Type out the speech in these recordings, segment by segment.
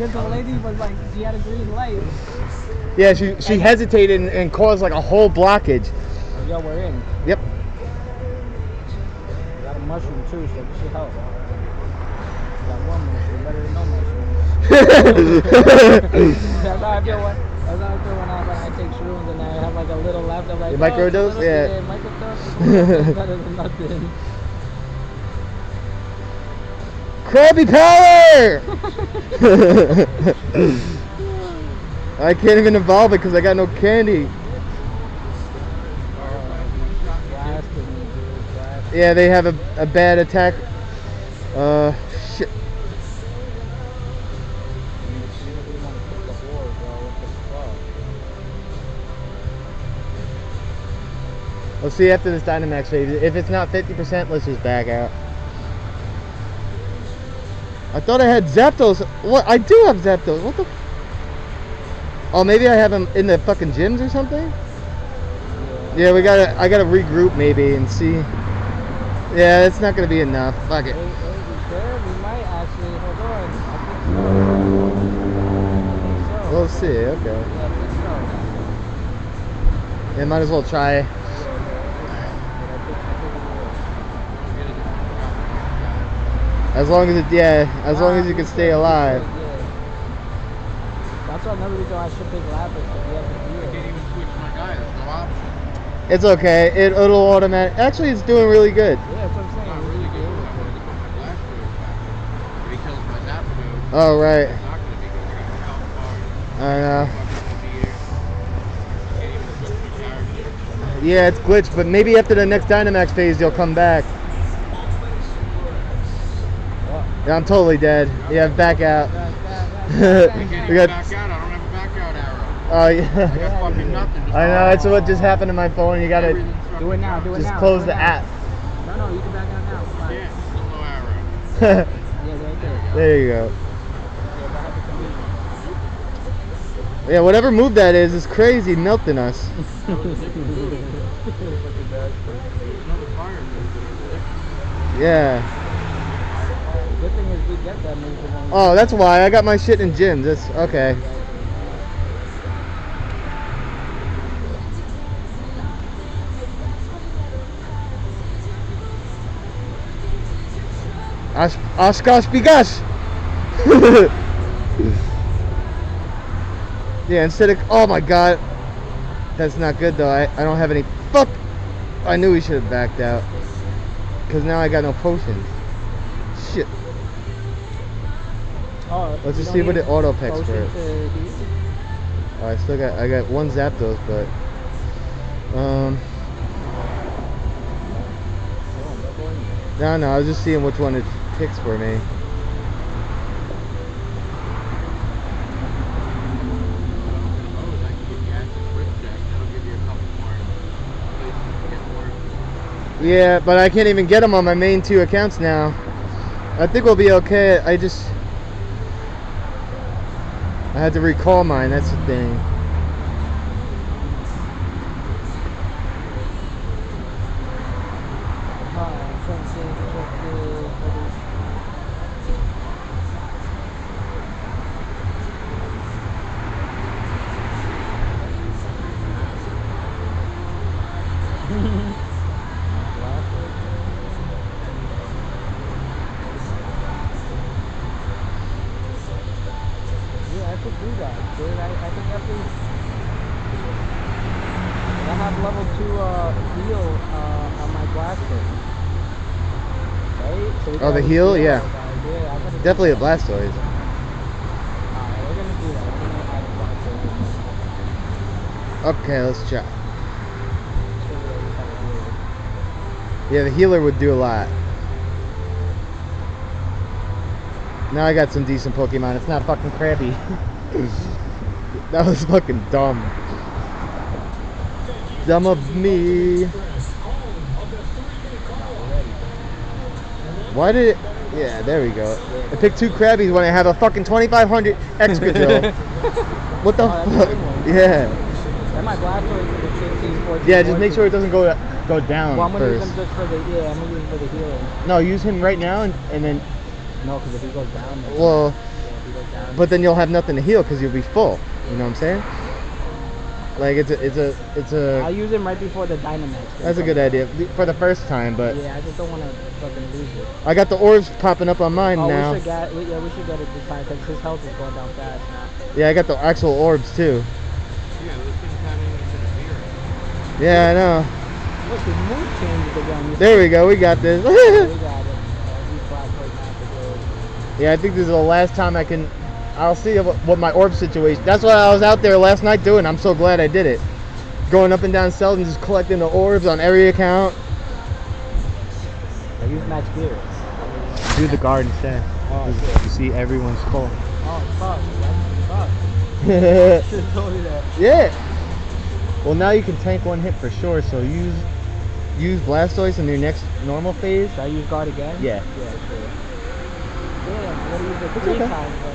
Because the lady was like, she had a green light. Yeah, she hesitated and caused like a whole blockage. Oh, yo, we're in. Yep. We got a mushroom too, so this should help. Got one mushroom, better than no mushroom. That's how I feel when I take shrooms and I have like a little left. I'm like, microdose? Yeah. Microdose is better than nothing. Krabby Power! I can't even evolve it because I got no candy. Yeah, they have a bad attack. Shit. We'll see after this Dynamax phase. If it's not 50%, let's just back out. I thought I had Zapdos. What? I do have Zapdos. What the? Oh, maybe I have them in the fucking gyms or something? Yeah, I gotta regroup maybe and see. Yeah, it's not gonna be enough. Fuck it. We might actually, hold on. I think so. We'll see, okay. Yeah, I think so. Yeah, might as well try. As long as you can stay alive. That's another reason why I should pick Lapras, because he has a gear. I can't even switch my guy, there's no option. It's okay. It'll automatic. Actually, it's doing really good. Yeah, that's what I'm saying. Not really good. I wanted to put my Blastoise back. If he kills my Zapdos, Oh, right. it's not going to be good. I got my health bar. I know. Can't even switch my character. Yeah, it's glitched, but maybe after the next Dynamax phase, you'll come back. Yeah, I'm totally dead. Yeah, back out. I can't even We got. back out. I don't have a back out arrow. Oh I yeah. got fucking nothing. Just I know. That's what just happened to my phone. You gotta everything's fucking Do it now, do it just now. close do the it now. app. No, you can back out now. Come on. Yeah, still no arrow. Yeah, right there. There you go. Yeah, that happened to me. Yeah, whatever move that is crazy melting us. Yeah. The good thing is we get that move. Oh, that's why I got my shit in gyms. That's okay. Oshkosh Bigosh. Yeah, instead of, oh my god, that's not good though. I don't have any. Fuck. I knew we should have backed out because now I got no potions. Shit. Oh, Let's just see what it auto picks first. Oh, I got one Zapdos, but no, I was just seeing which one it picks for me. Yeah, but I can't even get them on my main 2 accounts now. I think we'll be okay. I had to recall mine, that's the thing. I could do that, dude. I could definitely. I have level 2 heal on my blaster. Right? So we Oh, got the a heal? Yeah. guys. Yeah, I gotta do Definitely a that. Blastoise. Alright, we're gonna do that. We're gonna add a Blastoise. Okay, let's try. Yeah, the healer would do a lot. Now I got some decent Pokemon. It's not fucking Krabby. That was fucking dumb. Dumb of me. Why did it? Yeah, there we go. I picked 2 Krabbies when I have a fucking 2500 Excadrill. What the fuck? Yeah. And my Blastoise is a 16, 14. Yeah, just make sure it doesn't go down Well, I'm gonna use first. him just for the I'm gonna use him for the healing. No, use him right now and then. No, because if he goes down, then Well, yeah, if he goes it down. but then you'll have nothing to heal because you'll be full. You know what I'm saying? Like it's a. I'll use him right before the Dynamax. That's a good idea for the first time, but Yeah, I just don't want to fucking lose it. I got the orbs popping up on mine now. We should get it this time because his health is going down fast now. Yeah, I got the actual orbs too. Yeah, those things haven't even been appearing. Yeah, I know. Look, his mood changes again. There we go. We got this. We got it. He's black right now. Yeah, I think this is the last time I can. I'll see what my orb situation. That's what I was out there last night doing. I'm so glad I did it. Going up and down cells and just collecting the orbs on every account. I use match gear. Do the guard instead. Oh, You see everyone's full. Oh, fuck. That's fuck. Should have told you that. Yeah. Well, now you can tank one hit for sure. So use Blastoise in your next normal phase. Should I use guard again? Yeah. Yeah, sure. Yeah, I'm gonna use it 3 times. But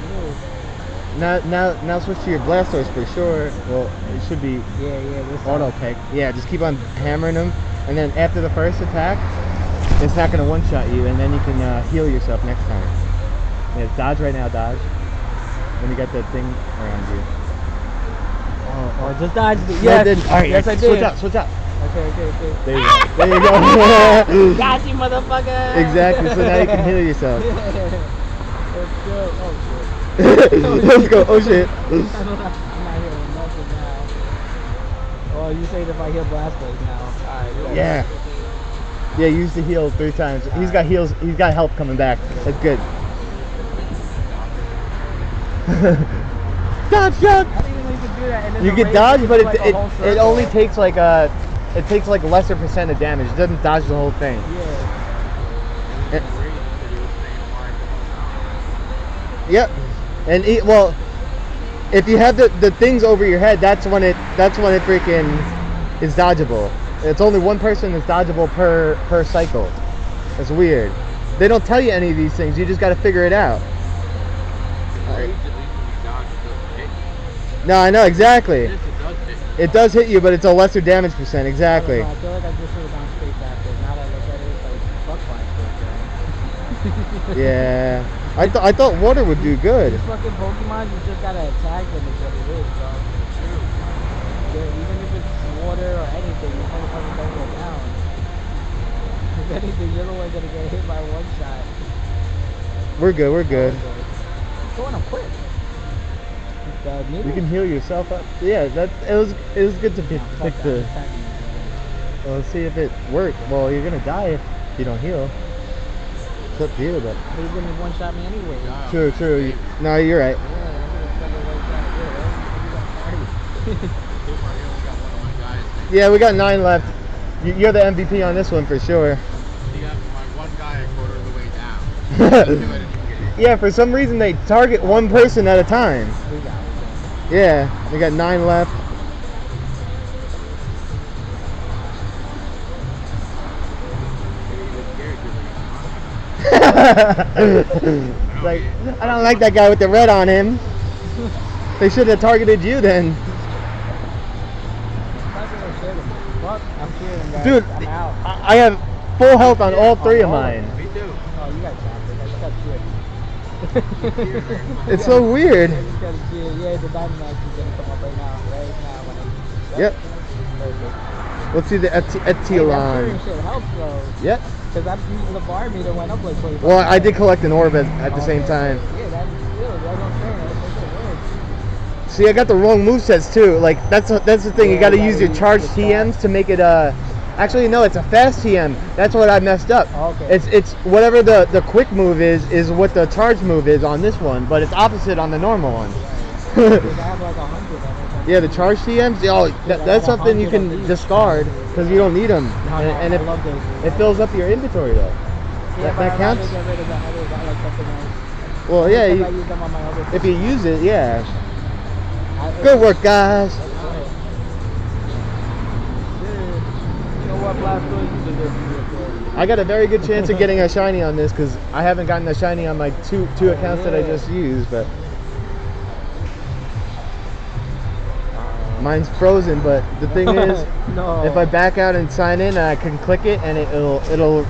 no. Now switch to your Blastoise for sure. Well, it should be Yeah, this auto pick. Yeah, just keep on hammering them, and then after the first attack, it's not gonna one shot you, and then you can heal yourself next time. Yeah, dodge right now, dodge. When you got that thing around you. Oh, just dodge the. No, Yes, I didn't. All right, yes, I did. Switch out. Okay. There you go. There you go. Got you, motherfucker. Exactly. So now you can heal yourself. That's good. Oh shit. Let's go. Oh shit. I'm not hearing nothing now. Oh, you saying if I heal Blastoise now? Alright. Yeah. Yeah, use the heal 3 times. He's got heals. He's got help coming back. That's good. Dodge shot. I didn't even know you could do that. And then You the get rage dodge, is but like a whole it circle. only takes like lesser percent of damage. It doesn't dodge the whole thing. Yeah. Yep. And well, if you have the things over your head, that's when it freaking is dodgeable. It's only one person that's dodgeable per cycle. That's weird. They don't tell you any of these things. You just got to figure it out. No, I know exactly. It does hit you, but it's a lesser damage percent. Exactly. I feel like I just should have gone straight back there. Now that I look at it, it's like fuck flying. Yeah. I thought water would do good. These fucking Pokemon, you just gotta attack them is what it is, bro. Yeah, even if it's water or anything, the motherfucker don't go down. If anything, you're the one gonna get hit by one shot. We're good. We're good. It's going up quick. You can heal yourself up. Yeah, it was good to pick the. Well, let's see if it worked. Well, you're gonna die if you don't heal. It's up to you, but. He's gonna one shot me anyway. True. No, you're right. Yeah, we got 9 left. You're the MVP on this one for sure. You got my one guy a quarter of the way down. Yeah, for some reason they target one person at a time. Yeah, we got 9 left. Like, I don't like that guy with the red on him. They should have targeted you then. Dude, I have full health on all 3 of mine. Me too. Oh, you got chocolate. I just got shit. It's so weird. Yeah, the Dynamax is gonna come up right now when I. Yep. Let's see the Etiolon. That shit helps though. Yep. Because I'm using the bar meter went up like 25. Well, I did collect an orb at the same time. Yeah, that's good. That's what I'm saying. That's what it See, I got the wrong movesets too. Like that's the thing. You got to use your charged TMs to make it. Actually, no, it's a fast TM. That's what I messed up. Okay. It's whatever the quick move is what the charge move is on this one, but it's opposite on the normal one. Because I have like 100 of it. Yeah, the charge TMs. Oh, that's something you can discard because you don't need them, and I love those. it fills up your inventory though. Yeah, that counts. Get rid of the others. I like something else. Well, yeah. I use them on my other If you use it, yeah. Good work, guys. You know what, Blastoise? You deserve to. I got a very good chance of getting a shiny on this because I haven't gotten a shiny on my two accounts that I just used, but mine's frozen. But the thing is, no. if I back out and sign in, I can click it and it'll